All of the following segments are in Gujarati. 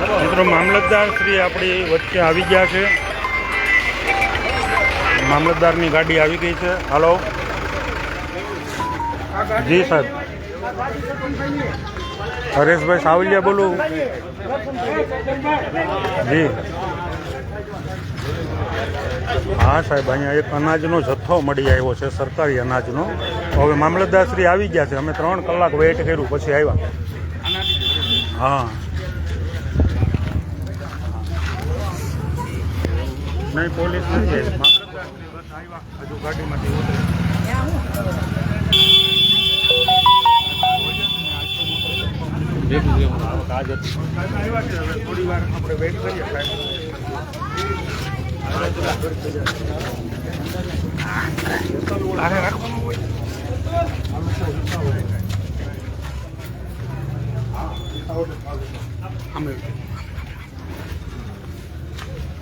મિત્રો મામલતદાર શ્રી આપણી વચ્ચે આવી ગયા છે. મામલતદારની ગાડી આવી ગઈ છે. હાલો જી સાહેબ, હરેશભાઈ સાવલિયા બોલું. જી હા સાહેબ, અહીંયા એક અનાજનો જથ્થો મળી આવ્યો છે, સરકારી અનાજનો. હવે મામલતદાર શ્રી આવી ગયા છે. અમે 3 કલાક વેઇટ કર્યું પછી આવ્યા. હા નહીં, પોલીસ નથી. મામલતદાર શ્રી બસ આવ્યા, હજુ ગાડીમાંથી ઉતરે. થોડી વાર આપણે વેઇટ કરીએ સાહેબ. રાખવાનું હોય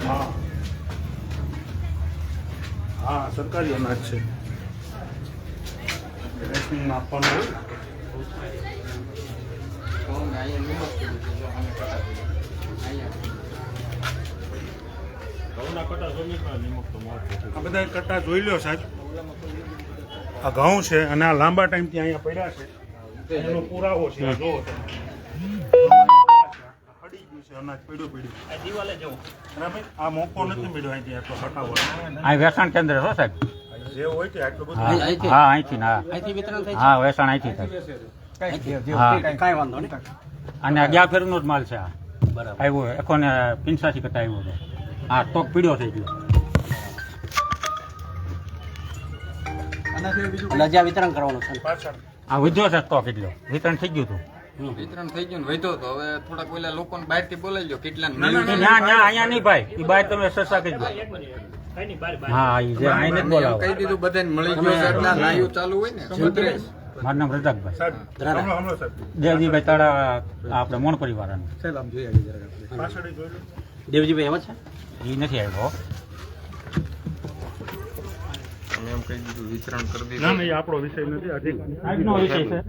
હા હા, સરકારી અનાજ છે. રેશનિંગ આપવાનું હોય. આ બધા કટ્ટા જોઈ લો સાહેબ. આ ઘઉં છે અને આ લાંબા ટાઈમથી અહીંયા પડ્યા છે. એનો પુરાવો છે. આ જોવો તમે, હડી ગયું છે અનાજ પડ્યું. આ મોકો નથી મળ્યો અહીંથી આટલો હટાવો. અહીં વેચાણ કેન્દ્ર છો સાહેબ? જે હોય તે આટલું બધું. હા અહીંથી હા, વેચાણ અહીંથી થાય. કાંઈ વાંધો નહીં. અને ગયા ફેરનો જ માલ છે. આ બરાબર આવ્યો 185 કટ્ટા આવ્યો છે. હા, સ્ટોક પીડ્યો થઈ ગયો. લજા વિતરણ કરવાનું છે. આ વધ્યો છે સ્ટોક, એટલો વિતરણ થઈ ગયું હતું. વિતરણ થઈ ગયું ને વધ્યો તો હવે થોડાક ઓલા લોકોને બહારથી બોલાવી લો કેટલા અહીંયા નહીં ભાઈ, એ બહાર તમે સસ્તા કરી દો. હા, એ જે અહીં જ બોલાવો. કહી દીધું બધાને મળી ગયો છે એટલે લાઈવ ચાલુ હોય ને. મારું નામ રજાકભાઈ. સાહેબ હમણાં સાહેબ દેવજીભાઈ તાળા, આપણે મોણ પરિવારનું. પાછળ જોઈ લો. દેવજીભાઈ એમ જ છે? એ નથી આવ્યો. અમે એમ કહી દીધું વિતરણ કરી દીધું. ના નહીં, આપણો વિષય નથી. આજનો વિષય છે.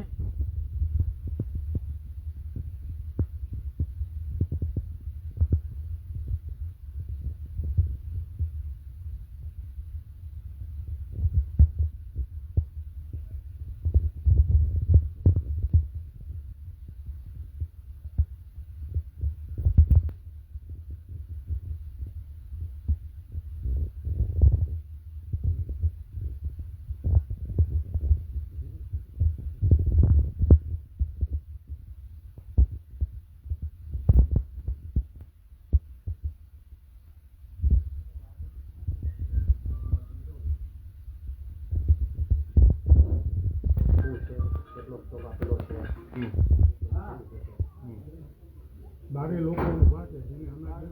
બારે લોકો ઉભા છે જેને અનાજ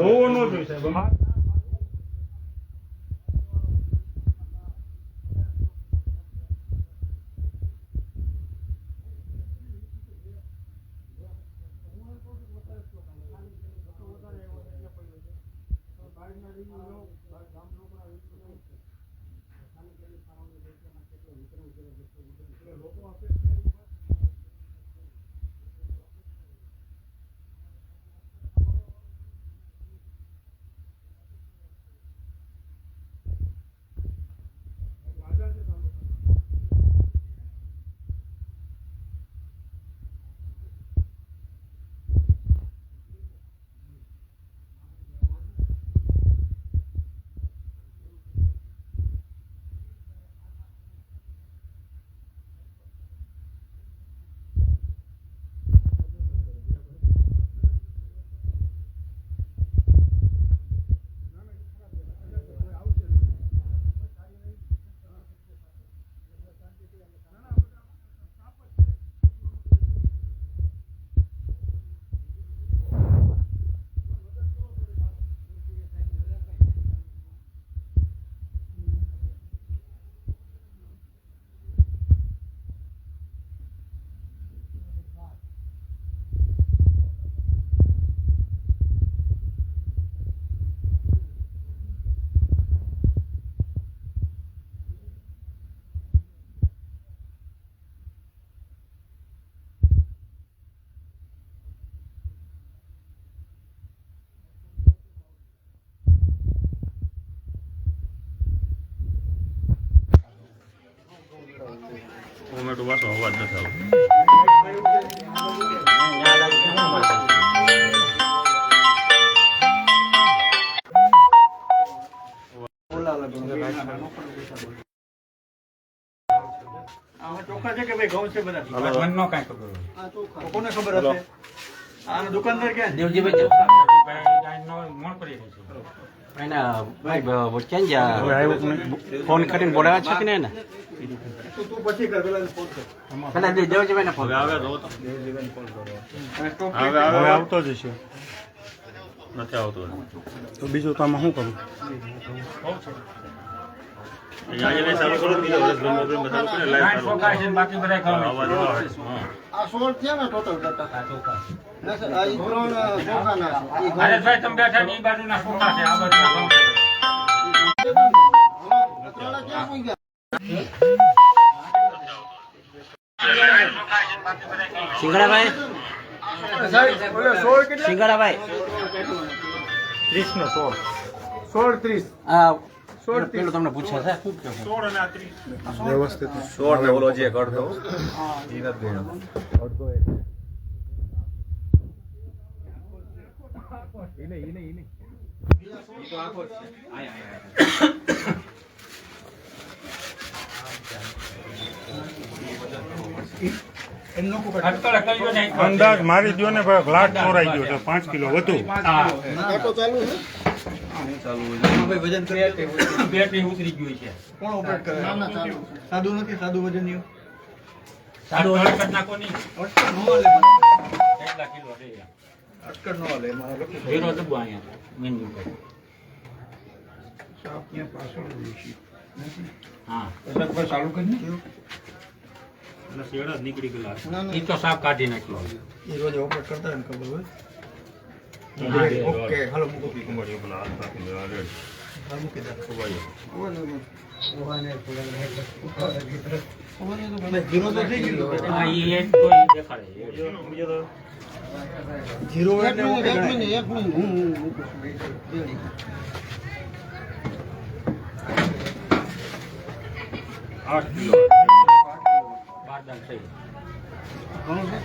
હોવો ન જોઈએ સાહેબ. તો પાછો અવાજ નથી આવતો. ચોખા છે કે ભાઈ ઘઉં છે બધા? મને નો કાંઈ ખબર હોય. તો કોને ખબર હશે? આનો દુકાનદાર ક્યાં છે? દેવજીભાઈ ભાઈ ગાયનો મોણ પડી રહી છે. એના ભાઈ ક્યાં હવે ગયા આવ્યો કે નહીં? ફોન કરીને બોલાવ્યા છે કે નહીં એને તું પછી કર, પેલા ફોન કર. પેલા દેવજીભાઈને ફોન હવે આવે તો તો. અને સ્ટોપ હવે હવે આવે આવતો જ હશે. નથી આવતો. તો બીજું તો આમાં શું કરું? અહીંયા એને ચાલુ કરો બીજો વર્ષ ગમે તેમ બધા લોકોને live ગાય ચાલુ ચોખા છે ને બાકી બધા કરો. ઘઉં. અવાજ ન આવે. હા. આ 16 થયા ને ટોટલ કરતા. આ ઈ ત્રણ ચોખાના છે. ઈ અરે ભાઈ તમે બેઠા ને ઈ બાજુના ચોખા છે, આ બાજુના ઘઉં છે. ત્રણે ક્યાં પોઈ ગયા? સિંગડાભાઈ સાહેબ, ઓલો 16 કેટલા? સિંગડાભાઈ 30 ને 16. 16 30. આ પેલું તમને પૂછે છે 16 અને આ 30. વ્યવસ્થિત. 16 ને ઓલો જે કરતો અટકળે કર્યો ને એક વાર. અંદાજ મારી દ્યો ને ભાઈ, ગ્લાસ ચોરાઈ ગયો છે 5 કિલો વધુ. હા. આટો ચાલુ છે? ભાઈ વજન કરી આપે. બેટરી ઉતરી ગયું છે. કોણ ઓપરેટ કરે? સાદું નથી, સાદું વજન નહીં. સારું હળકટ નાખો નહીં. અટકર નો હાલે મને. કેટલા કિલો છે યાર? અટકર નો હાલે મારે લખી દો. ઝીરો ડબ્બો અહીંયા મેન્યુ પર. સાપ ત્યાં પાછળ હોય છે. હા. ચાલુ કરીને એટલે શેડા જ નીકળી ગયેલા. ના ના ઈ તો સાપ કાઢી નાખ્યો. એ રોજ ઓપરેટ કરતા હોય ને ખબર હોય. ઓકે હાલો મૂકો પી. કુંવરીઓ પેલા હાથ નાખીને આ રેડ. હાલ મૂકી દે. કુંવરીઓ. જીરો તો થઈ ગયું. હા ઈ એક તો ઈ દેખાડે. જીરો એટલે हाँ, 8 કિલો. 12 દાન થઈ. ઘઉં છે.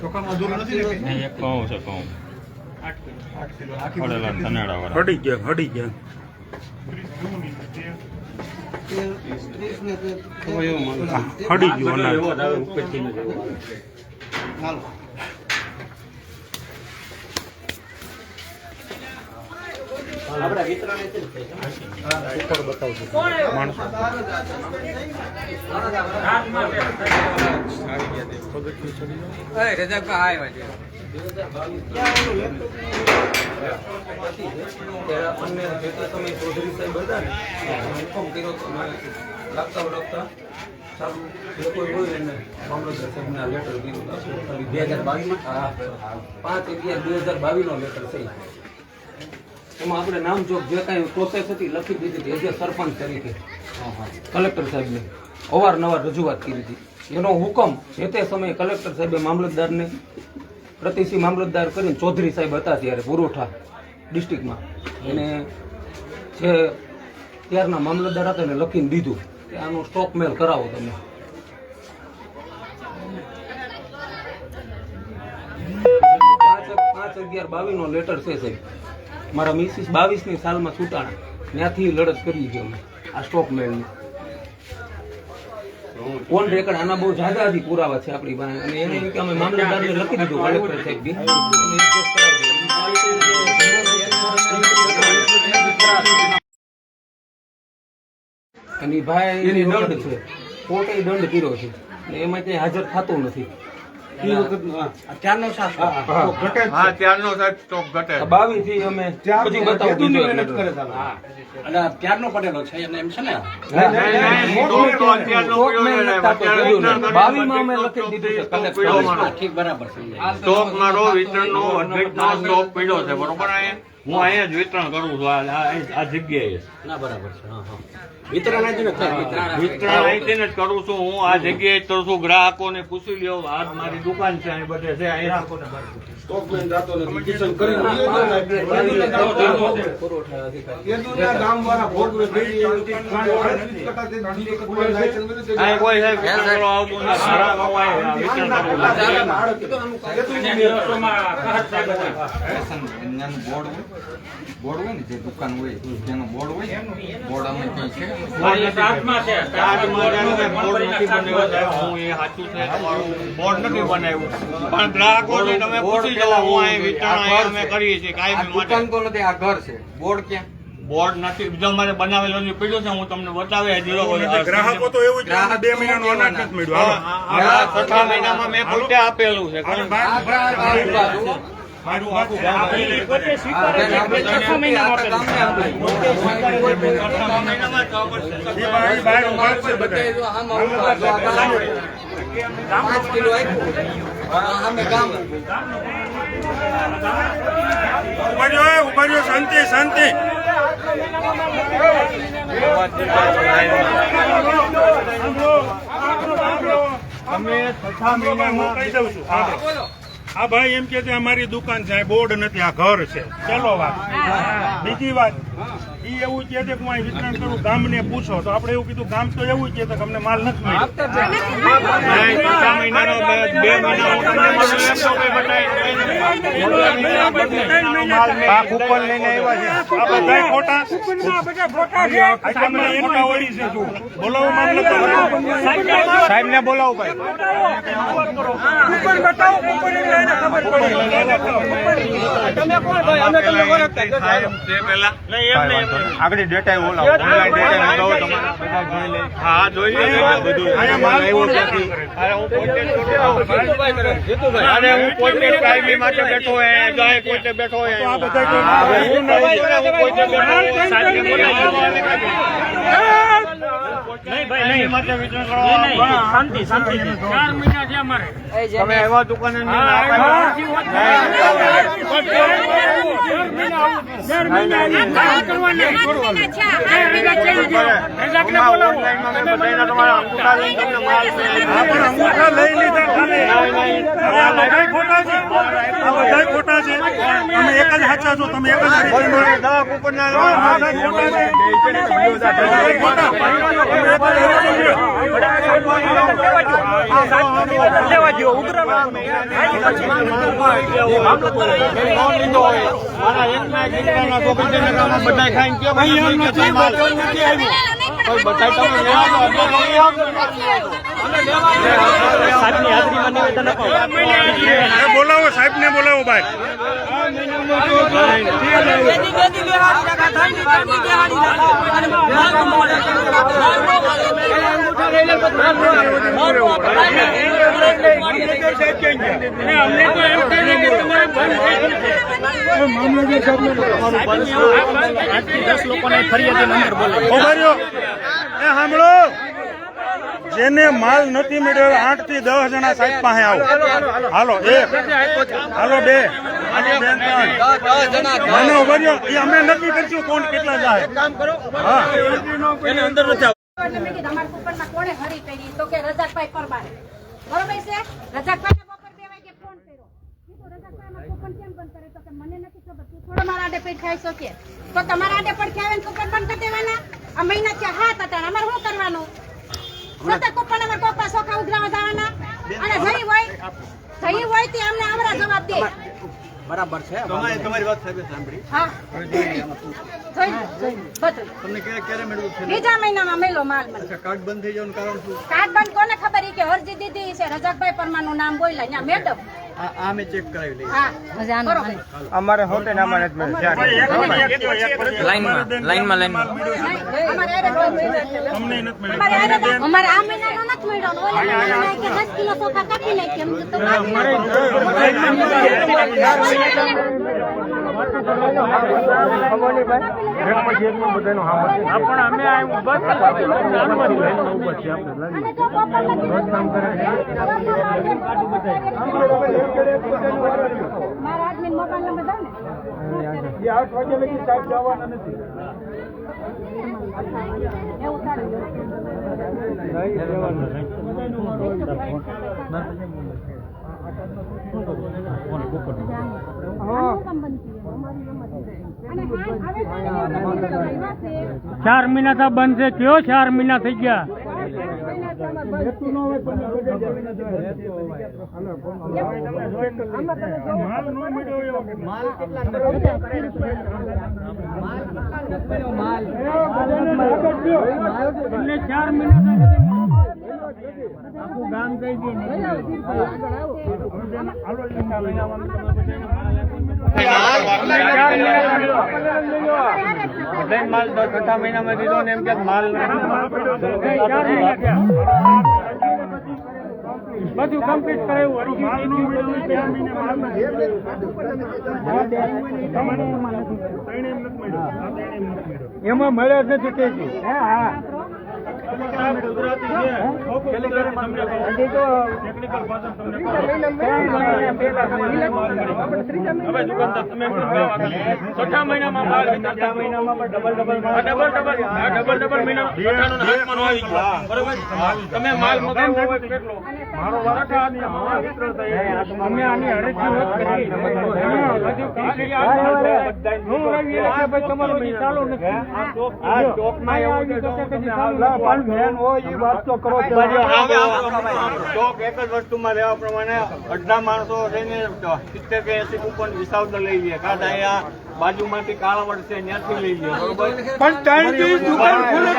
ચોખામાં અધૂરું નથી ને કંઈ? નહીં, એક ઘઉં છે ઘઉં. 8 કિલો. 8 કિલો આખી પડેલા ને ધનેડા વાળા. હડી ગયા, હડી ગયા. હડી ગયું અનાજ. એવો જ આવે ઉપરથી ન જવો. હાલો. આપણે વિતરણ છે ઉપર બતાવજો માણસો. રાતમાં બે. એમાં આપણે નામ જોગ જે કાંઈ પ્રોસેસ હતી લખી દીધી હતી એઝ એ સરપંચ તરીકે કલેક્ટર સાહેબને અવારનવાર રજૂઆત કરી હતી. એનો હુકમ જે તે સમયે કલેક્ટર સાહેબે મામલતદારને પ્રતિસિંહ મામલતદાર કરીને ચૌધરી સાહેબ હતા ત્યારે પુરવઠા ડિસ્ટ્રિક્ટમાં એને જે ત્યારના મામલતદાર હતા એને લખીને દીધું કે આનો સ્ટોક મેલ કરાવો તમે. 5/11/22 નો લેટર છે સાહેબ. મારા મિસિસ 22ની સાલમાં છૂટાણા ત્યાંથી લડત કરી છે અમે આ સ્ટોક મેળની ઓન રેકર્ડ આના બહુ જાજા હજી પુરાવા છે આપણી પાસે અને એને એમ કે અમે મામલતદારને લખી દીધું કલેક્ટર સાહેબ બી અને ભાઈ એની દંડ છે કોર્ટે દંડ કર્યો છે અને એમાં ક્યાંય હાજર થતું નથી. એ વખત ત્યારનો શાસક હા ત્યારનો સાહેબ સ્ટોક ઘટે. 22 થી અમે પછી બતાવું દીધો મહેનત કરે છે. અને ત્યારનો પડેલો છે એને એમ છે ને ઠીક બરાબર છે. સ્ટોક મારો વિતરણનો અડધેકનો સ્ટોક પડ્યો છે બરોબર. હું અહીંયા જ વિતરણ કરું છું આ જગ્યાએ. ના બરાબર છે. હા હા વિતરણ જ નથી વિતરણ અહીંથી જ કરું છું હું. આ જગ્યાએ જ કરું છું. ગ્રાહકોને પૂછી લ્યો. આ મારી દુકાન છે અહીં બધે છે અહીંયા સ્ટોકમેન જાતો નથી કિશન કરીને પુરવઠા અધિકારી કેદુના ગામવાળા ભોગવે ભેગી આ કોઈ સાહેબ વિતરણ કરવા આવતું નથી. સારા કમાય વિતરણ કરવું. બોર્ડ હોય ને જે દુકાન હોય જેનો બોર્ડ હોય બોર્ડ અમે કઈ છે ચાર્જમાં છે. ચાર્જમાં જાણે કે બોર્ડ નથી બનાવ્યો સાહેબ. હું એ સાચું છે તમારું બોર્ડ નથી બનાવ્યું પણ ગ્રાહકોને તમે પૂછી જાઓ હું અહીં વિતરણ અહીં અમે કરીએ છીએ આ કાયમી માટે. દુકાન તો નથી આ ઘર છે બોર્ડ ક્યાં બોર્ડ નથી બીજો અમારે બનાવેલો જે પડ્યો છે હું તમને બતાવી દીધો. ગ્રાહકો તો એવું જ કે 2 મહિનાનું અનાજ નથી મળ્યું. હાલો. છઠ્ઠા મહિનામાં મેં પોતે આપેલું છે. અને આ બહાર ઉભા છે બધા. 5 કિલો આપ્યું અમે ગામ ઉભા રહ્યો, શાંતિ શાંતિ. અમે છઠ્ઠા મહિનામાં કહી દઉં છું. આ ભાઈ એમ કે છે અમારી દુકાન છે, બોર્ડ નથી, આ ઘર છે. ચલો વાત. બીજી વાત ઈ એવું કહે છે કે હું અહીં વિતરણ કરું, ગામને પૂછો તો આપણે એવું કીધું ગામ તો એવું જ કહે કે અમને માલ નથી મળ્યો. છઠ્ઠા મહિનાનો 2 મહિના હું તમને મારું લેપટોપ આ કૂપન લઈને આવ્યા છે. આ બધા ખોટા તમને એના વળી છે. શું બોલાવો મામલતદાર સાહેબ ને બોલાવો ભાઈ. આગળ ડેટા ઓનલાઈન ડેટા મંગાવો તમારે જોઈ લે. હા જોઈ લે બધું. અહીંયા માલ કોણ નથી? અરે હું પોતે કાયમી માટે બેઠો હે જાય પોતે બેઠો હે. આ બધા હું પોતે બેઠો શાંતિ 4 મહિના છે અમારે. તમે એવા દુકાને અંગૂઠા લઈ લીધા ખાલી. આ બધા ખોટા છે. આ બધા ખોટા છે. તમે એક જ સાચા છો. તમે એક જ રીતે બધા ખાઈને કેમ બોલાવો સાહેબ ને બોલાવો ભાઈ. સાંભળો, જેને માલ નથી મળ્યો 8 થી 10 જણા સાહેબ પાસે આવો. હાલો 1, હાલો 2, હાલો 3. ઉભા રહ્યો. એ અમે નક્કી કરશું કોણ કેટલા જાય. હા એને અંદર નથી. અમારા કુપનમાં કોણે હરી કરી તો કે રજાકભાઈ પરમાર. બરોબર છે? રજાકભાઈને બપોર 2 વાગે ફોન કર્યો. કીધું રજાકભાઈ અમારું કુપન કેમ બંધ કરે? તો કે મને નથી ખબર. તું થોડો મારા આડે પૈસા ખાઈ શકે તો તમારા આડે પડખે આવે ને કુપન બંધ કરી દેવાના. આ મહિના છે 7 હતા. અમારે શું કરવાનું? સતત કુપન અમારે કોપા સોખા ઉધરાવા જવાના. અને જઈ હોય તે અમને આવરા જવાબ દે. બરાબર છે તમારી વાત સાહેબે સાંભળી. હા તમને ક્યારે મેળવ્યું છે? બીજા મહિનામાં મેલો માલ મને. કાર્ડ બંધ થઈ જવાનું કારણ શું? કાર્ડ બંધ કોને ખબર? ઈ કે હરજી દીદી છે રજાકભાઈ પરમારનું નામ બોલ્યા ત્યાં મેડમ. આ મેં ચેક કરાવી લઈ. હા બરોબર. અમારે હોતે ને અમારે લાઈનમાં અમારે આ મહિનાનો નથી મળ્યો. ઓલા મહિનાના કે 10 કિલો ચોખા કાપી નાખી. એમ તો મારા આદમી મોબાઈલ નંબર દો ને. 8 વાગ્યા લગી સાહેબ જવાના નથી. એવું સારું. ચાર મહિના તો બંધ છે કયો 4 મહિના થઈ ગયા એટલે 4 મહિના આખું ગામ કહી દે માલ 6 મહિનામાં દીધો ને એમ કે માલ બધું કમ્પ્લીટ કરાયું એમાં મળે જ નથી કે તમે માલ મગાવો કેટલો મારો અમે આની હરેકની વાત કરી તમારો ચાલુ નથી ચોક એક જ વસ્તુમાં રહેવા પ્રમાણે અડધા માણસો થઈને 70 કે 80 કૂપન વિસાવદર લઈ લે કાં અહીંયા બાજુમાંથી કાળાવડ છે ત્યાંથી લઈ લે પણ 3 દિવસ દુકાન ખુલે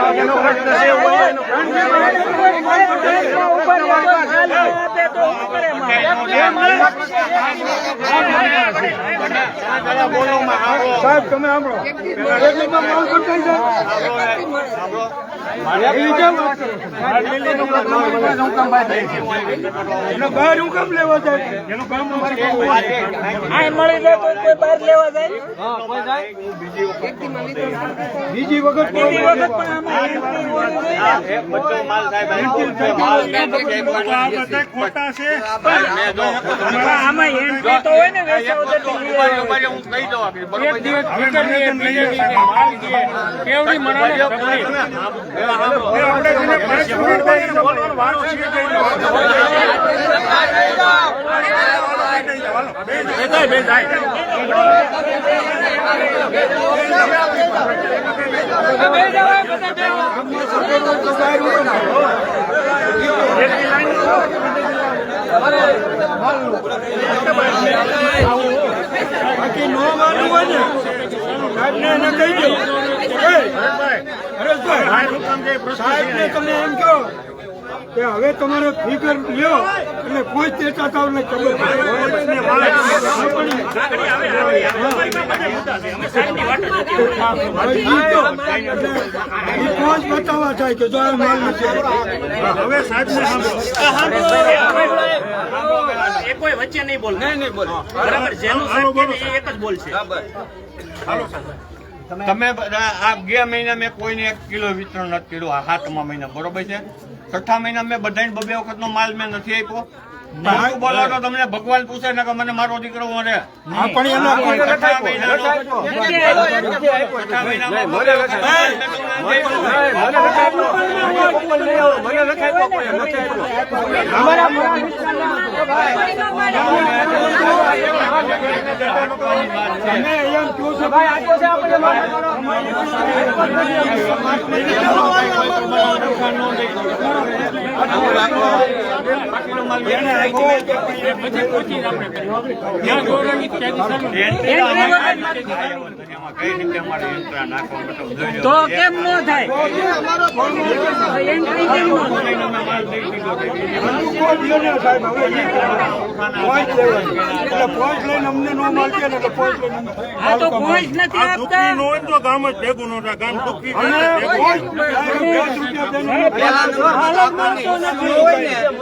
સાહેબ તમે સાંભળો બહાર હું કામ લેવા જાય એનું કામ મળી જાય તો કોઈ બહાર લેવા જાય બીજી વખત ખોટા છે આમાં એન્ટ્રી તો હોય ને કેવડી મનાવે બાકી નો માનવું હોય ને સાહેબને એને કહી દો સાહેબને તમે એમ કહો કે હવે તમારે ફિગર લ્યો એટલે કોઈ ચેતા તાવ ને ખબર પહોંચ બતાવવા થાય કે જો આ માલ નથી હવે સાહેબ કોઈ વચ્ચે નહીં બોલ નહીં બોલ બરાબર જેનું એક જ બોલશે તમે આ ગયા મહિના મેં કોઈને 1 કિલો વિતરણ નથી કર્યું આ 7મા મહિના બરોબર છે 6 મહિના મેં બધાને 2 વખત નો માલ મેં નથી આપ્યો બોલો તો તમને ભગવાન પૂછે ને કે મને મારો દીકરો મળે તો કેમ ન થાય ગામ જ ભેગું ન થાય ગામ દુઃખી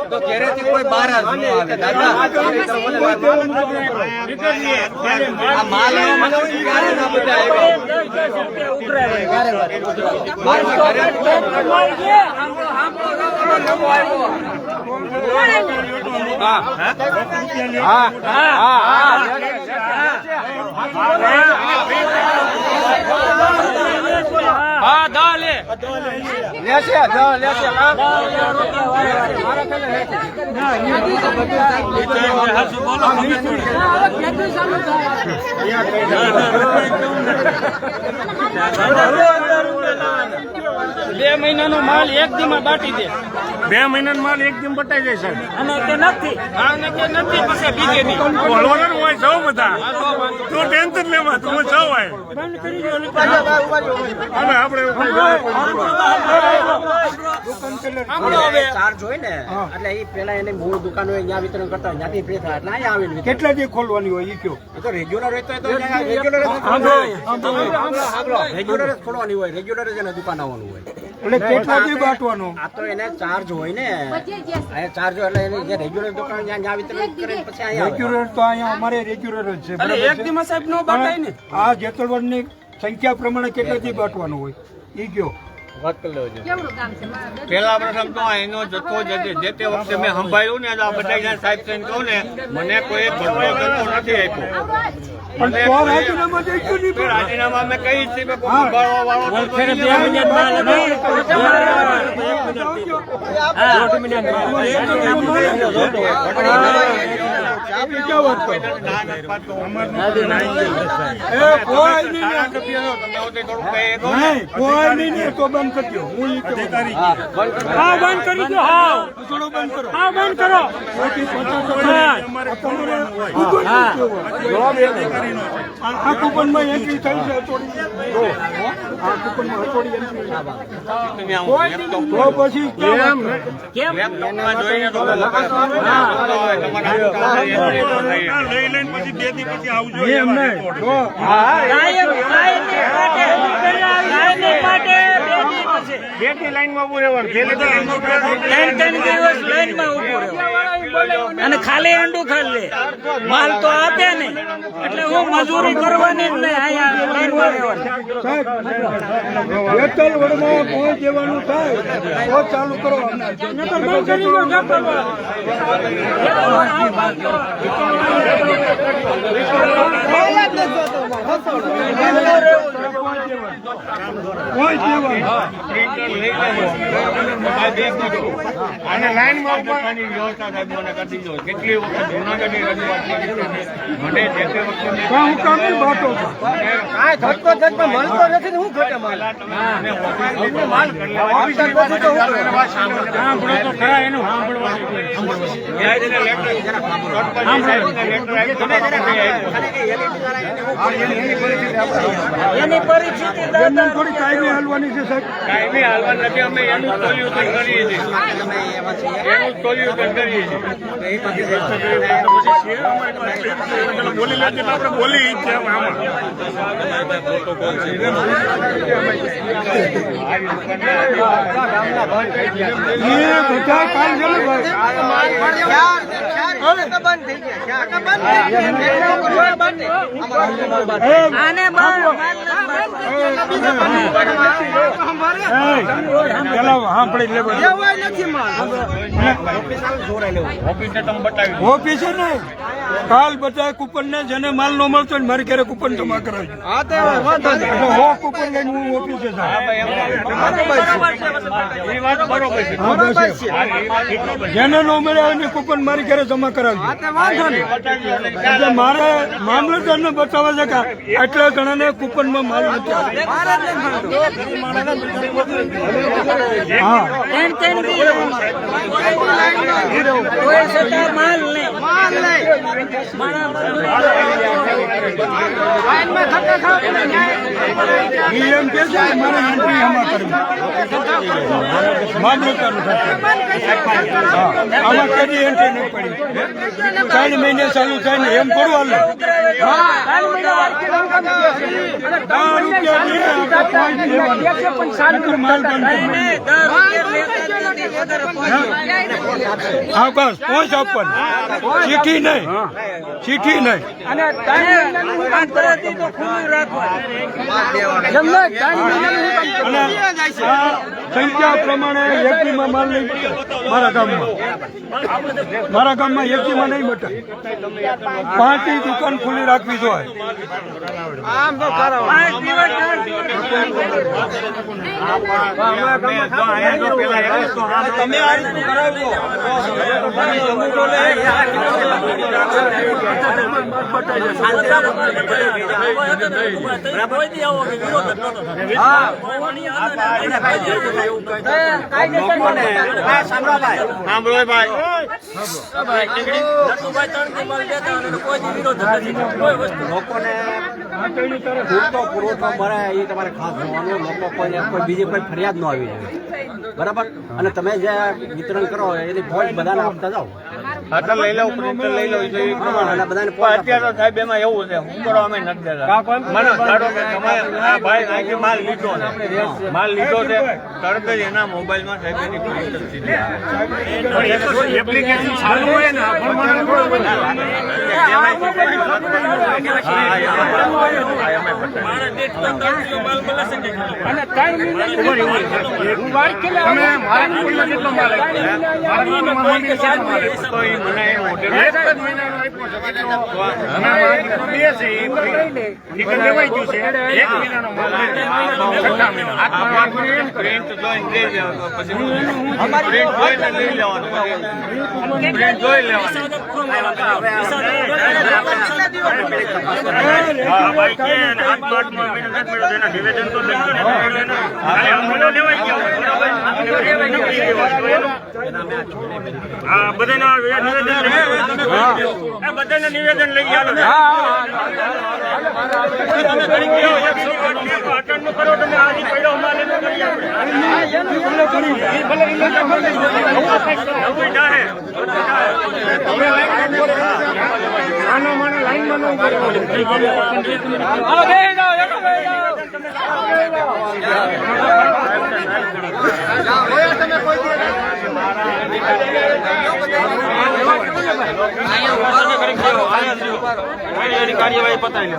તો ઘરેથી કોઈ બહાર જ ન આવે દાદા આ માલ ના બધા લેશે બે મહિનાનો માલ એક દીમાં બાટી દે. 2 મહિનાનો માલ એક દિન બટાઈ જાય સાહેબ. અને કે નથી આને કે નથી પછી બીજે દી બોલવાનું હોય સૌ બધા તું ટેન્શન લેવા તું સૌ હોય બંધ કરી દો. હવે આપણે ચાર્જ હોય ને એટલે એ પેલા એને મૂળ દુકાન હોય ત્યાં વિતરણ કરતા હોય ત્યાંથી ફ્રી થાય એટલે અહીંયા આવીને કેટલા દી ખોલવાની હોય એ કયો એ તો રેગ્યુલર હોય તો રેગ્યુલર જ ખોલવાની હોય રેગ્યુલર જ એને દુકાન આવવાનું હોય એટલે કેટલા દી બાટવાનો આ તો એને ચાર્જ હોય ને બચે જ્યાં આ ચાર્જ હોય એટલે એને જે રેગ્યુલર દુકાન ત્યાં વિતરણ કરે પછી અહીંયા આવે. રેગ્યુલર તો અહીંયા અમારે રેગ્યુલર જ છે અરે એક દીમાં સાહેબ નો બાટાય ને. આ જેતલવડની સંખ્યા પ્રમાણે કેટલા દી બાટવાનું હોય એ કયો કેવડું ગામ છે મારા પેલા પ્રથમ તો એનો જથ્થો જે તે વખતે મેં સંભાળ્યું ને આ બધા સાહેબ થઈને કહું ને મને કોઈ ભરતો જથ્થો નથી આપ્યો. પણ તો રાજીનામા દઈ ગયું નહીં. રાજીનામા મેં કહી છે કે કોઈ સંભાળવા વાળો તો ફેરે 2 મિનિટ માલ નહીં. કોઈ નહીં તો બંધ કરી દો. હું ઈ કહું. હા બંધ કરી દો. હા થોડો બંધ કરો. હા બંધ કરો. આ કૂપનમાં એન્ટ્રી થઈ છે થોડી. આ કૂપનમાં થોડી એન્ટ્રી તો પછી કેમ લેપટોપમાં જોઈને તો લઈ લઈને પછી 2 દી પછી આવજો એમ નહીં તો અને ખાલી અંડું ખાલી લે. માલ તો આપે ને એટલે હું મજૂરી કરવાની જ નહીં. અહીંયા લાઈનમાં રહેવાનું. જેતલવડમાં કોઈ દેવાનું થાય તો ચાલુ કરો. નહીંતર બંધ કરી દો. કોઈ દેવાનું અને લાઈનમાં ઉભવાની વ્યવસ્થા સાહેબ મને કરી દો. કેટલી વખત જૂનાગઢની રજૂઆત કરી છે. મને જે તે વખતે હું કામ નહીં બાટો છું. કાંઈ ઘટતો ઘટતો મળતો નથી ને હું ઘટે માલ એની પરિસ્થિતિ એમને થોડી કાયમી હાલવાની છે સાહેબ. કાંઈ હાલવા નથી. અમે એનું સોલ્યુશન કરીએ છીએ. એનું સોલ્યુશન કરીએ છીએ. બોલી લે આપણે બોલી જ છે આમાં. એ બધા કાલ છે ને આને ઓફિસે તમે બતાવી દો. ઓફિસે નહીં કાલ બધા કૂપન ને જેને માલ નો મળતો હોય ને મારી ઘરે કૂપન જમા કરાવજો. એટલે હો કૂપન લઈને હું ઓફિસે જાઉં. એ વાત બરોબર છે. હા, બસ એમ. જેને નો મળ્યા હોય ને કૂપન મારી ઘરે જમા કરાવજો. એટલે મારે મામલતદારને બતાવવા છે કે આટલા જણાને કૂપનમાં માલ નથી આવ્યો. હા કોઈ છતાં માલ નહીં. ઈ એમ કે છે કે મારે એન્ટ્રી આમાં કરવી. મામલતદારનું થશે. હા, આમાં કદી એન્ટ્રી નહીં પડી. 3 મહિને ચાલુ થાય ને એમ થોડું હાલે. 10 રૂપિયા માલ બંધ હા બસ પહોંચ આપવાનું. ચીઠી નહીં. ચીઠી નહીં. અને 3 મહિનાનું અંતરાથી તો ખુલ્લું રાખવાનું. અને આ સંખ્યા પ્રમાણે એપીમાં માલ નહીં બટે મારા ગામમાં. મારા ગામમાં એપીમાં નહીં બટે. 5 દુકાન ખુલ્લી રાખવી જોઈએ. 5 દિવસ તમે આ રીતનું કરાવ્યો લોકોને પૂરતો પુરવઠો મળે એ તમારે ખાસ જોવાનું. લોકો કોઈ બીજી કોઈ ફરિયાદ ન આવી જોઈએ, બરાબર? અને તમે જે વિતરણ કરો એની ફોજ બધાને આપતા જાઓ. લઈ લઉં પ્રિન્ટર લઈ લઉં અને બધાને અત્યારે સાહેબ એમાં એવું છે હું કરો અમે નથી દેતા મને ધારો કે તમે આ ભાઈ અહીંથી માલ લીધો છે તરત જ એના મોબાઈલમાં સાહેબ એની પ્રિન્ટર સીધી આવે. એપ્લિકેશન ચાલુ હોય ને બધાને નિવેદન લઈ કરો તમે આજી પડ્યો અમારે કાર્યવાહી પતાવી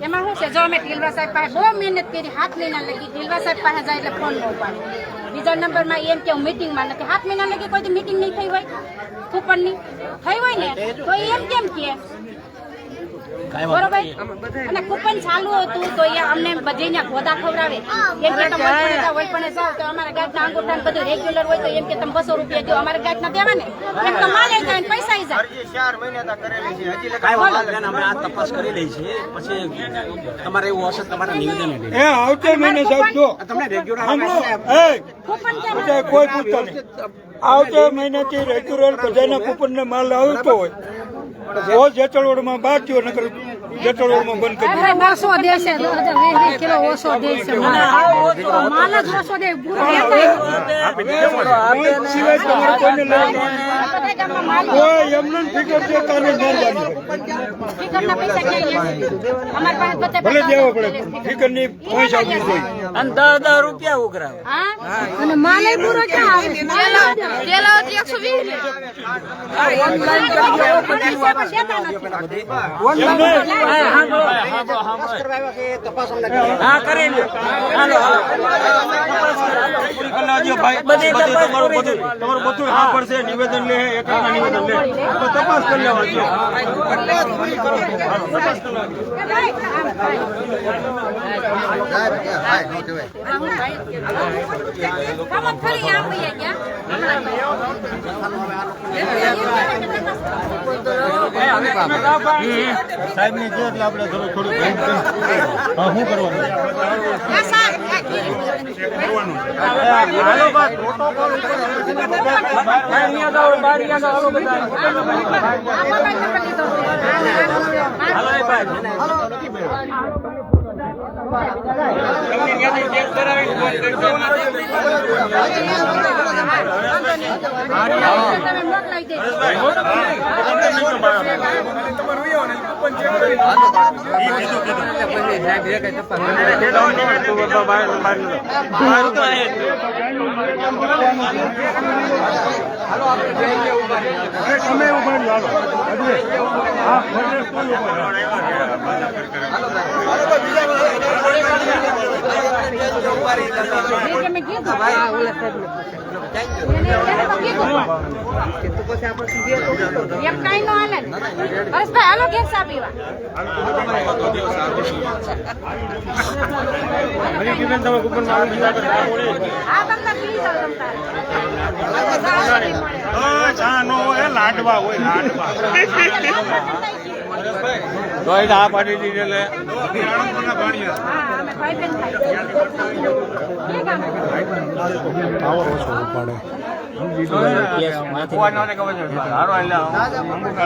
એમાં શું છે, જો અમે ઢીલવા સાહેબ પાસે બહુ મહેનત કરી, હાથ મહિના લગી ઢીલવા સાહેબ પાસે જાય એટલે ફોન ન ઉપાડે. બીજા નંબરમાં એમ કે હું મીટિંગમાં નથી, 7 મહિના લગી કોઈ મીટિંગ નહીં થઈ હોય, કૂપનની થઈ હોય ને તો એમ કેમ કે બરોબર. અને કૂપન ચાલુ હતું તો એ અમને બધાને ગોદા ખવડાવે, એમ કે તમે હોય પણ જાઓ તો અમારા ગાંઠના અંગૂઠા બધું રેગ્યુલર હોય તો એમ કે તમે 200 રૂપિયા દો, અમારે ગાંઠના દેવા ને એમ તો માલ જાય ને પૈસા જાય. 4 મહિના કરેલી છે, હજી લગાવી અમે આ તપાસ કરી લઈ છીએ. પછી તમારે એવું હશે તમારે નિવેદન આવતે મહિને સાહેબ જો તમને રેગ્યુલર કૂપન કેમ કોઈ પૂછતો નહીં. આવતે મહિનાથી રેગ્યુલર બધાના કૂપન ને માલ આવતો હોય. રોજ જેતળવડમાં 12 થયો, નકર જેતળવડમાં બંધ કરી દીધું. 200 દેશે, 20 કિલો ઓછો દેશે, માલ જ ઓછો દે. સિવાય તમારે કોઈને લેવાનું કોઈ એમને ફિકર દેતા નહીં. ભલે દેવો પડે, ફિકર ની પૈસા આવવી જોઈએ. અને 10 રૂપિયા ઉઘરાવે. અને માલે પૂરો ક્યાં આવે? તેલા 120 હા કરી લો. હાલો તમારું બધું હા પડશે. નિવેદન લે, એક નિવેદન લે તો તપાસ કરી લેવાની. સાહેબ ને કે એટલે આપણે થોડું હા શું કરવાનું તમે ઉભા હાલો. મેં કીધું હા ઓલા સાહેબને એમ કાંઈ ન હાલે ને હરેશભાઈ હાલો ઘેર ચા પીવા હા તમને પી જાવ તમતારે ચા નો હોય લાડવા હોય લાડવા તો એ આ પાડી દીધી એટલે હા અમે ભાઈ બેન થાય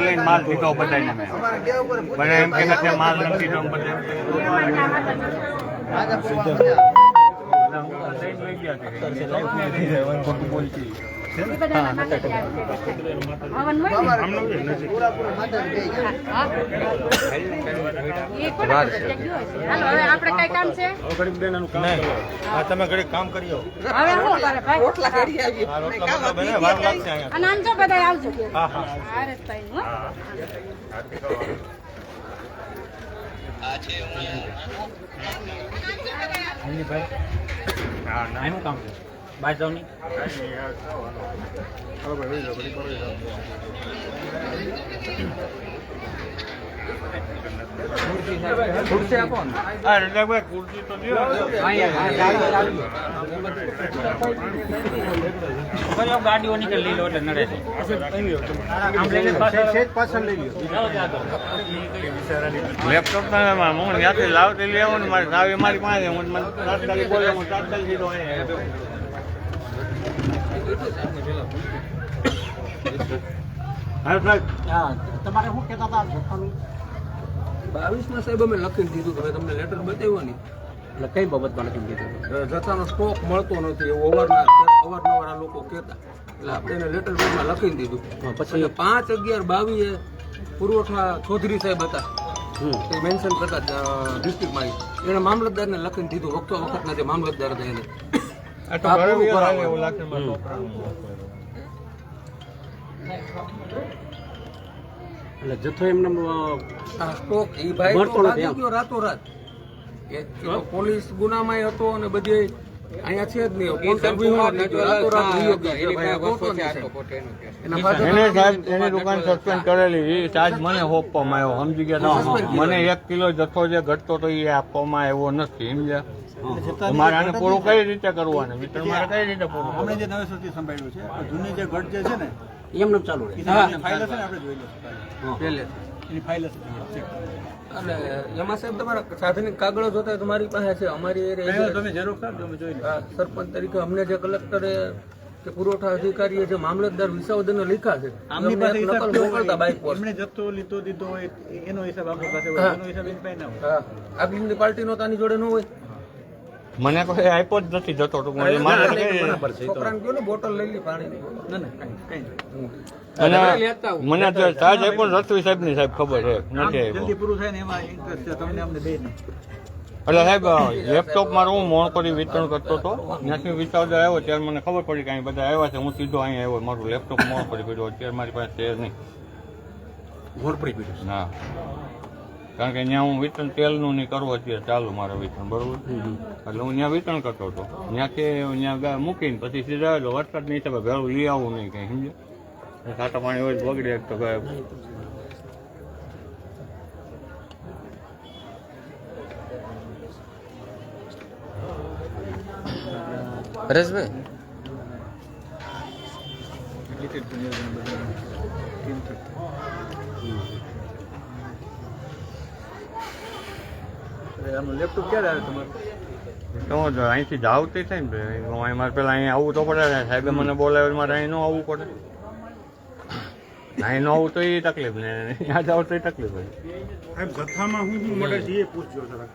લઈને માલ દીધો બધાને મેં બધા એમ કે નથી માલ નથી દીધો બધે આપણે કઈ કામ છે તમે ઘડી કામ કરી આવો. હવે શું કરે ભાઈ અને આમ જો બધા આવજો હરેશભાઈ નું એનું કામ છે બાય જાવ નહીં ખુરશી આપો ને હા રજાકભાઈ ખુરશી તો દો ગાડીઓ નીકળી લઈ લો એટલે નડે છે આમ લઈને પાછળ લઈ લો લેપટોપ હું ત્યાંથી લાવતી લઈ આવું ને મારી ચાવી મારી પાસે હું તાત્કાલિક બોલે હું તાત્કાલિક સીધો તમારે શું કહેતા હતા 22 સાહેબ અમે લખીને દીધું તમે તમને લેટર બતાવ્યો ને એટલે કઈ બાબતમાં નથી કીધું જથ્થાનો સ્ટોક મળતો નથી એવું અવારનવાર આ લોકો કહેતા એટલે આપણે એને લેટર પેડમાં લખીને દીધું પછી 5/11/22 પુરવઠા ચૌધરી સાહેબ હતા તે મેન્શન કરતા ડિસ્ટ્રિક્ટમાં એને મામલતદારને લખીને દીધું વખતના જે મામલતદાર હતા એને એવું લાગશે એટલે જથ્થો એમને આ સ્ટોક એ ભાઈ મળતો તો નથી લાગી ગયો રાતોરાત એ તો પોલીસ ગુનામાં હતો અને બધે અહીંયા છે જ નહીં રાતોરાત વયો ગયો કે ભાઈ આ ખોટો નહીં છે. એના પાછળ એને સાહેબ એની દુકાન સસ્પેન્ડ કરેલી એ ચાર્જ મને આપવામાં આવ્યો સમજી ગયા મને 1 કિલો જથ્થો જે ઘટતો તો એ આપવામાં આવ્યો નથી સમજ્યા મારે આને પૂરું કઈ રીતે કરવું આને વિતરણ મારે કઈ રીતે પૂરું આપણે જે નવેસરથી સંભાળ્યું છે જૂની જે ઘટ જે છે ને એમને ચાલુ રહે ફાઇલ હશે ને આપણે જોઈ લઈશું પહેલે એની ફાઇલ હશે ચેક અને એમાં સાહેબ તમારા સાધનિક કાગળો જોતા હોય તમારી પાસે છે અમારી એરિયા તમે ઝેરોક્ષ આપજો અમે જોઈ લઈશું સરપંચ તરીકે અમને જે કલેક્ટરે કે પુરવઠા અધિકારીએ જે મામલતદાર વિસાવદરને લખ્યા છે આમની પાસે એમને એક નકલ મોકલતા બાઇક પર એમણે જથ્થો લીધો દીધો હોય એનો હિસાબ આપણી પાસે હોય એનો હિસાબ એની પાસે ના હોય હા આગળની પાર્ટીનો તાની જોડે ન હોય મને કોઈ આપ્યો જ નથી જતો ટૂંકમાં મારે બરાબર છે તો છોકરાને કહ્યું ને બોટલ લઈ લે પાણીની ના ના કઈ મને તો ચાર્જ આપ્યો રતવી સાહેબ ની સાહેબ ખબર છે નથી જલ્દી આપ્યો પૂરું થાય ને એમાં ઇન્ટરેસ્ટ છે તમને અમને દે નહીં એટલે સાહેબ લેપટોપ મારું હું મોણ કરી વિતરણ કરતો હતો ત્યાંથી વિચાર આવ્યો ત્યારે મને ખબર પડી કે અહીં બધા આવ્યા છે હું સીધો અહીંયા આવ્યો મારું લેપટોપ મોણ કરી પડ્યો અત્યારે મારી પાસે છે નહીં ઘોડપડી પીડ્યું ના કારણ કે ત્યાં હું વિતરણ તેલનું નહીં કરવું અત્યારે ચાલુ મારે વિતરણ બરોબર એટલે હું ત્યાં વિતરણ કરતો હતો ત્યાંથી ત્યાં મૂકીને પછી સીધા આવેલો વરસાદની હિસાબે ભેળું લઈ આવું નહીં કંઈ સમજે ખાટા પાણી હોય બગડે તો હરેશભાઈ લેપટોપ ક્યારે આવે તમારું તો અહીંથી જાવ તે થાય ને હું અહીં મારે પેલા અહીંયા આવવું તો પડે ને સાહેબે મને બોલાવે મારે અહીં ન આવવું પડે અહીં ન આવું તો એ તકલીફ ને ત્યાં જાવ તો એ તકલીફ હોય સાહેબ જથ્થામાં શું મળે છે એ પૂછજો જરાક.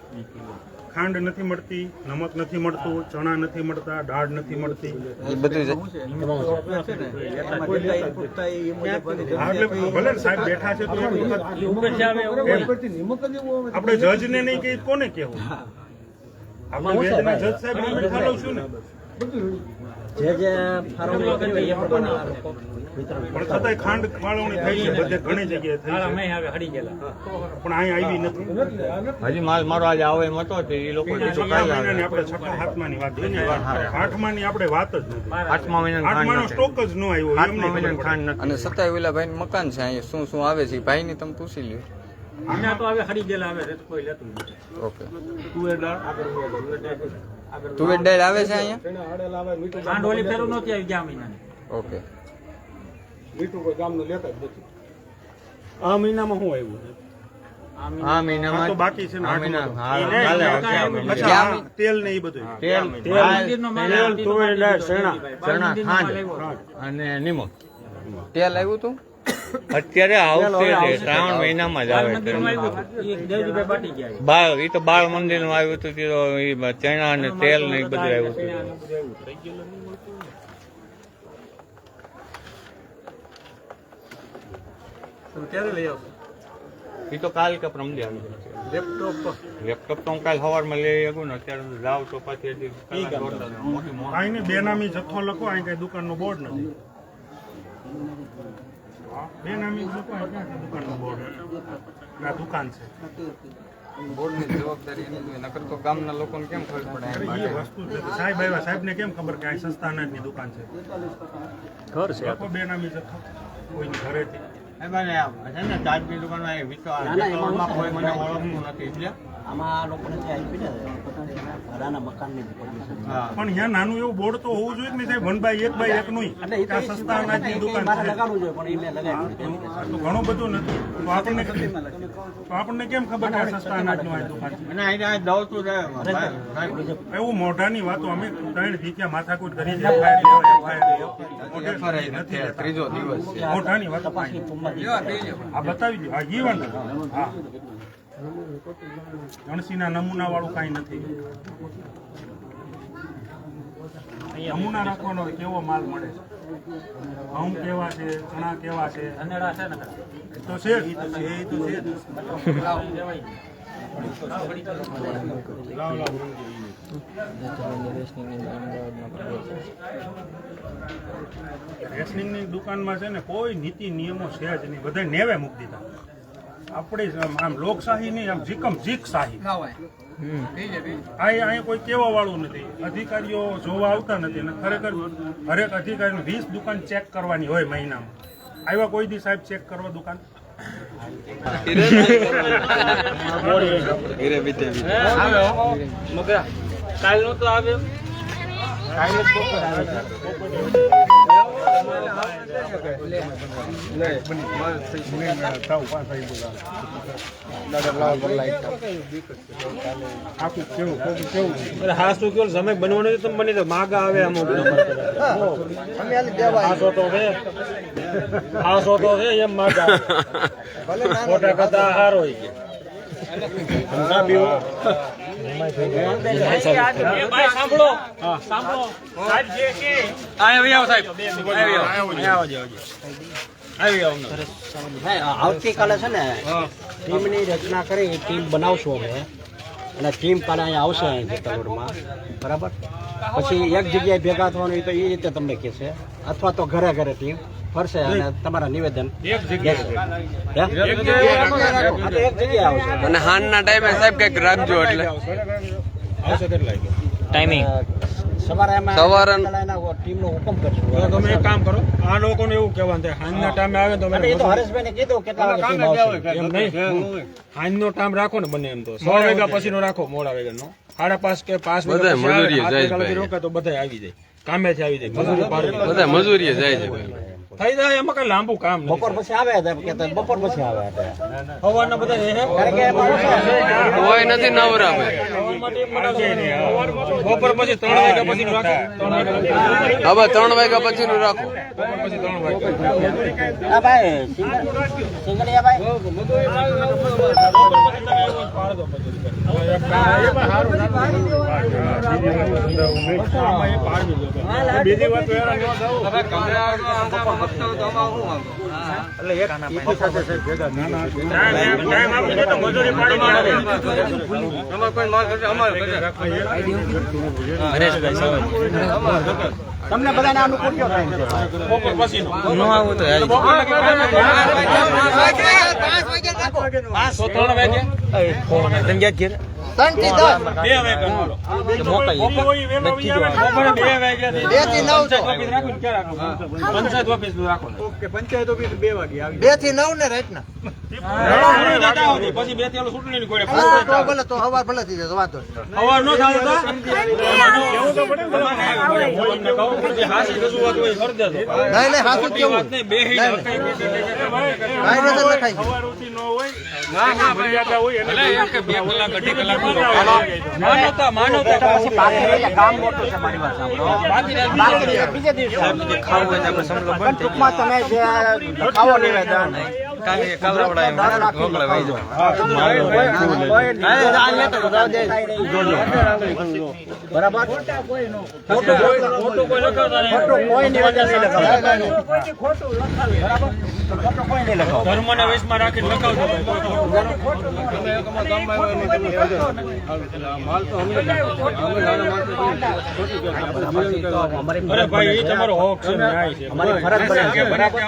ખાંડ નથી મળતી, નમક નથી મળતું, ચણા નથી મળતા, દાળ નથી મળતી. હા, એટલે ભલે ને સાહેબ બેઠા છે તો આપણે જજને નહીં કે કોને કેવું? આપણે વેદના જજ સાહેબ ઠાલવશું ને. જે ફાળવણી કરવી એ પ્રમાણે આ લોકો વિતરણ પણ છતાંય ખાંડ ફાળવણી થઈ છે બધે ઘણી જગ્યાએ થઈ છે પણ અહીંયા આવી નથી હજી માલ મારો આજે આવે એમ હતો તે એ લોકો છઠ્ઠા મહિનાની આપણે છઠ્ઠા સાતમાની વાત કરીએ. આઠમાની આપણે વાત જ નથી. આઠમા મહિના આઠમાનો સ્ટોક જ ન આવ્યો એમને ખબર પડે. ખાંડ નથી અને સતાય ઓલા ભાઈ મકાન છે અહીંયા શું શું આવે છે ભાઈ ની તમે પૂછી લ્યો. ઓકે તુવેર દાળ આવે છે અહીંયા. ઓકે આ મહિનામાં શું આવ્યું છે? આ મહિનામાં આ તો બાકી છે ને આ મહિના આઠમા. હા, કાલે આવશે આ મહિના. અચ્છા, તેલ ને એ બધું તેલ ચણા ખાંડ અને નિમક તેલ આવ્યું તું અત્યારે આવશે તે શ્રાવણ મહિનામાં જ આવે છે. બાળ એ તો બાળ મંદિર નું આવ્યું હતું તે તો એ ચણા અને તેલ ને એ બધું આવ્યું હતું. એ તો કાલ કે પ્રમદે આવી જશે. લેપટોપ તો હું કાલ સવારમાં લઈ શકું ને અત્યારે તો જાવ તો પછી હજી મોટી મોટી અહીં બેનામી જથ્થો લખો અહીં કઈ દુકાન નું બોર્ડ નથી. બેનામી લખો અહીં ક્યાં દુકાન નું બોર્ડ આ દુકાન છે. બોર્ડની જવાબદારી એની હોય. નકર તો ગામના લોકોને કેમ ખબર પડે અરે એ વસ્તુ છે તો સાહેબ આવ્યા સાહેબને કેમ ખબર કે અહીં સસ્તા અનાજની દુકાન છે? ઘર છે લખો બેનામી જથ્થો કોઈની ઘરેથી. એ મને છે ને ચાટની દુકાનમાં એ વિચારમાં કોઈ મને ઓળખતું નથી એટલે આમાં આ લોકોને જે આપી ને ભાડાના મકાનની પરમિશન હા. પણ અહીંયા નાનું એવું બોર્ડ તો હોવું જોઈએ કે નહીં સાહેબ 1x1 નું એટલે એ આ સસ્તા અનાજની દુકાન મારે છે. લગાડવું જોઈએ પણ એને લગાવ્યું આ તો ઘણું બધું નથી તો આપણને કેમ ખબર કે આ સસ્તા અનાજનું આ દુકાન છે? અને અહીં દઉં છું એવું મોઢાની વાતો અમે 3 વીક્યા માથાકૂટ કરી છે. FRI નથી. ત્રીજો દિવસ છે. મોઢાની વાતો આ બતાવી દો. આ જીવન હા ગણસીના નમૂના વાળું કઈ નથી. નમૂના રાખવાનો હોય કેવો માલ મળે છે, ઘઉં કેવા છે, ચણા કેવા છે, તો છે એ તો છે એ તો છે. રેશનિંગની દુકાનમાં છે ને કોઈ નીતિ નિયમો છે જ નહીં. બધા નેવે મૂકી દીધા. આપણી આમ લોકશાહી નહીં, આમ જીકમ જીક શાહી. અહીંયા કોઈ કેવા વાળું નથી. અધિકારીઓ જોવા આવતા નથી અને ખરેખર હરેક અધિકારીને 20 દુકાન ચેક કરવાની હોય મહિનામાં. આવ્યા કોઈ દી સાહેબ ચેક કરવા દુકાન? કાલનું તો આવ્યો હાસુ કેવું સમય બનવાનું તો બની તો માગા આવે અમુક હાસો તો છે એમ માગા ખોટા કરતા હારો આવતીકાલે છે ને ટીમની રચના કરી ટીમ બનાવશું અમે અને ટીમ કાલે અહીંયા આવશે અહીં જેતલરોડમાં બરાબર. પછી એક જગ્યાએ ભેગા થવાનું તો એ રીતે તમને કહેશે અથવા તો ઘરે ઘરે ટીમ ફરશે અને તમારા નિવેદન એક જગ્યાએ આવશે. અને હાનના ટાઈમે સાહેબ કંઈક રાખજો એટલે આવશે કેટલા ટાઈમિંગ સવારે સવારે ટીમનો હુકમ કરશું. તમે એક કામ કરો, આ લોકોને એવું કહેવાનું થાય સાંજના ટાઈમે આવે તો એ તો હરેશભાઈને કીધું કેટલા વાગે ટીમ આવશે એમ નહીં. સાંજનો ટાઈમ રાખો ને બને એમ તો 6 વાગ્યા પછીનો રાખો, મોડા વાગ્યાનો 5:30 કે 5 વાગ્યા પછી રોકે તો બધા આવી જાય, કામેથી આવી જાય, મજૂરી પાડે બધા મજૂરીએ જાય છે. થઈ જાય એમાં કઈ લાંબુ કામ નહીં. બપોર પછી આવે બપોર પછી આવે સવારના બધા કોઈ નથી નવરા ભાઈ. બપોર પછી 3 વાગ્યા પછી રાખો. હવે 3 વાગ્યા પછી નું રાખો. પછી 3 વાગ્યા ભાઈ સિંગડિયા ભાઈ બીજી વાત તમને બધાને અનુકૂળ કયો ટાઈમ છે? ઓકે, પંચાયત ઓફિસ 2 વાગે આવી 2 થી 9 ને રાતના પછી 2 થી ચૂંટણી ની કોઈ તો ભલે તો હવાર ભલે થઈ જાય તો વાંધો નહીં. અવાર નો થાય રજૂઆત હોય કરી દેજો નહીં હાસું કેવું વાત નહીં બેહી કાંઈ નજર લખાઈ ગયું. માનવતા પછી પાછી રહી જાય. ગામ મોટું છે મારી વાત સાંભળો. બાકી બીજે દિવસે પણ ટૂંકમાં તમે જે લખાવો નિવેદન બરાબર ખોટું કોઈ નિવેદન નહીં લખાવો. ખોટું કોઈ નહીં લખાવો. ધર્મને વશમાં રાખીને લખાવજો અરે ભાઈ એ તમારો હક છે ન્યાય છે અમારી ફરજ બને છે. બરાબર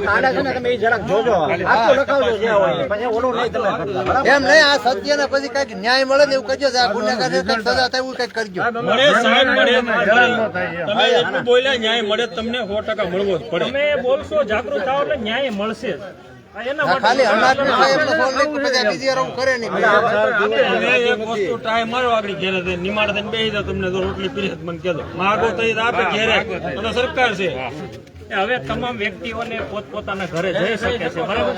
કાઢા છે ને તમે એ જરાક જોજો. આખું લખાવજો જે હોય પછી ઓલું નહીં તમે કરતા. બરાબર એમ નહીં આ સત્ય ને પછી કઈક ન્યાય મળે ને એવું કરજો. આ ગુનેગાર કઈક સજા થાય એવું કઈક કરજો. મળે સાહેબ મળે તમે એટલું બોલ્યા ન્યાય મળે તમને 100% મળવો જ પડે તમે બોલશો જાગૃત થાવ એટલે ન્યાય મળશે ખાલી અનાજ નું સાહેબ નો ફોન લઈ પછી બીજી વાર કરે નહીં. એક વસ્તુ ટાઈમ મારો આગળ ઘેરે થઈને નિમાડ થઈને બેસી જાવ તમને તો રોટલી પીરે મને કહેજો માગો તો આપે ઘેરે તો સરકાર છે હવે તમામ વ્યક્તિઓને પોતપોતાના ઘરે જઈ શકે છે બરાબર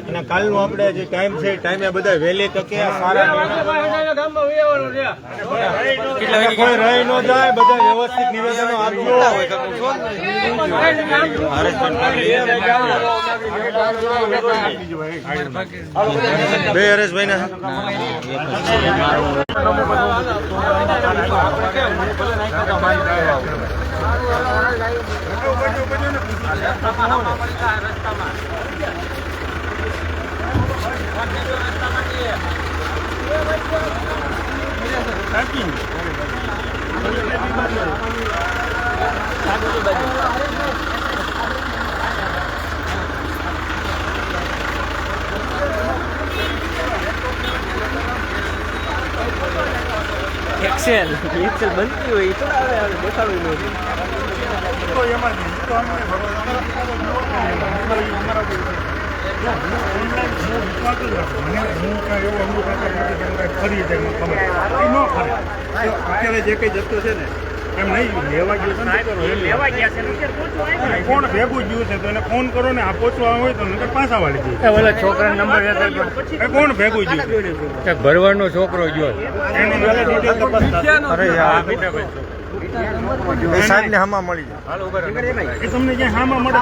અને કાલનો આપણે જે ટાઈમ છે ટાઈમે બધા વહેલી તકે સારા કોઈ રહી ન જાય બધા વ્યવસ્થિત નિવેદનો આપજો. બે હરેશભાઈ ના એક્સેલ બનતી હોય તો દેખાડવું અત્યારે જે કઈ જતો છે ને એમ નહીં લેવા ગયો છે કોણ ભેગું ગયું છે તો એને ફોન કરો ને આ પહોંચવા હોય તો નકર પાછા વાળી દે છોકરા નંબર કોણ ભેગું ગયું ભરવાનો છોકરો ગયો એની ડિટેલ તપાસ અરે યાર સાહેબ ને હામાં મળી જાય એ તમને જ્યાં હામાં મળે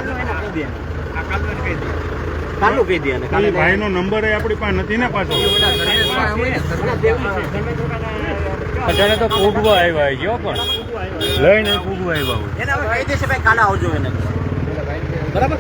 કાલું કહી દે. ભાઈ નો નંબર આપણી પાસે નથી ને પાછો અત્યારે તો પૂગવા આવ્યા ગયો પણ લઈને પૂગવા આવ્યા એને હવે કહી દેશે ભાઈ કાલે આવજો એને. બરાબર